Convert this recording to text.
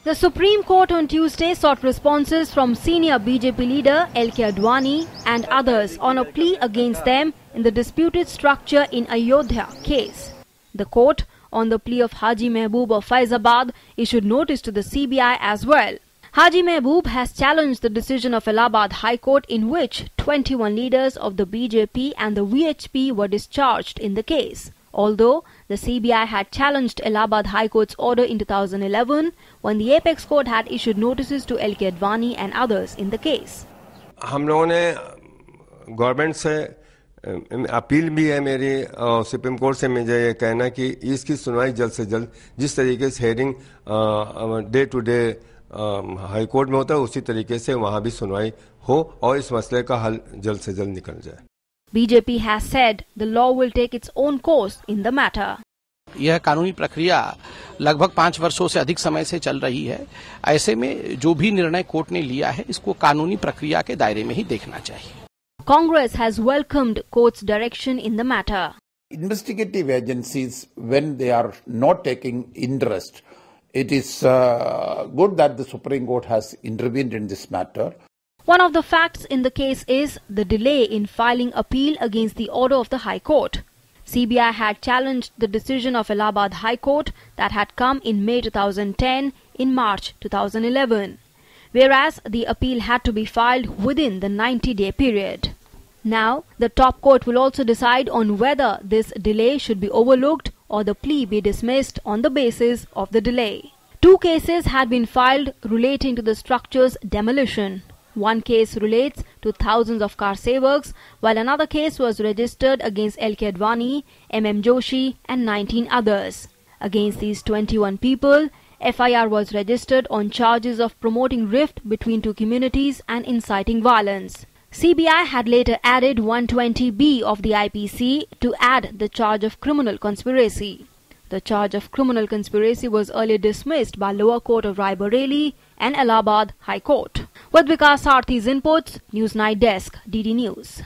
The Supreme Court on Tuesday sought responses from senior BJP leader L.K. Advani and others on a plea against them in the disputed structure in Ayodhya case. The court, on the plea of Haji Mehboob of Faizabad, issued notice to the CBI as well. Haji Mehboob has challenged the decision of Allahabad High Court in which 21 leaders of the BJP and the VHP were discharged in the case. Although the CBI had challenged Allahabad High Court's order in 2011 when the Apex Court had issued notices to L.K. Advani and others in the case. हम लोगों ने government से appeal भी है मेरी और supreme court से मुझे ये कहना कि इसकी सुनवाई जल्द से जल्द जिस तरीके से hearing day to day high court में होता है उसी तरीके से वहाँ भी सुनवाई हो और इस मसले का हल जल्द से जल्द निकल जाए. BJP has said the law will take its own course in the matter. यह कानूनी प्रक्रिया लगभग 5 वर्षों से अधिक समय से चल रही है. ऐसे में जो भी निर्णय कोर्ट ने लिया है इसको कानूनी प्रक्रिया के दायरे में ही देखना चाहिए. Congress has welcomed court's direction in the matter. Investigative agencies, when they are not taking interest, it is good that the Supreme Court has intervened in this matter. One of the facts in the case is the delay in filing appeal against the order of the High Court. CBI had challenged the decision of Allahabad High Court that had come in May 2010 in March 2011, whereas the appeal had to be filed within the 90-day period. Now, the top court will also decide on whether this delay should be overlooked or the plea be dismissed on the basis of the delay. 2 cases had been filed relating to the structure's demolition. One case relates to thousands of car sevaks, while another case was registered against L.K. Advani, M.M. Joshi and 19 others. Against these 21 people, FIR was registered on charges of promoting rift between 2 communities and inciting violence. CBI had later added 120B of the IPC to add the charge of criminal conspiracy. The charge of criminal conspiracy was earlier dismissed by lower court of Rai Bareli and Allahabad High Court. With Vikas Sarthi's inputs, Newsnight Desk, DD News.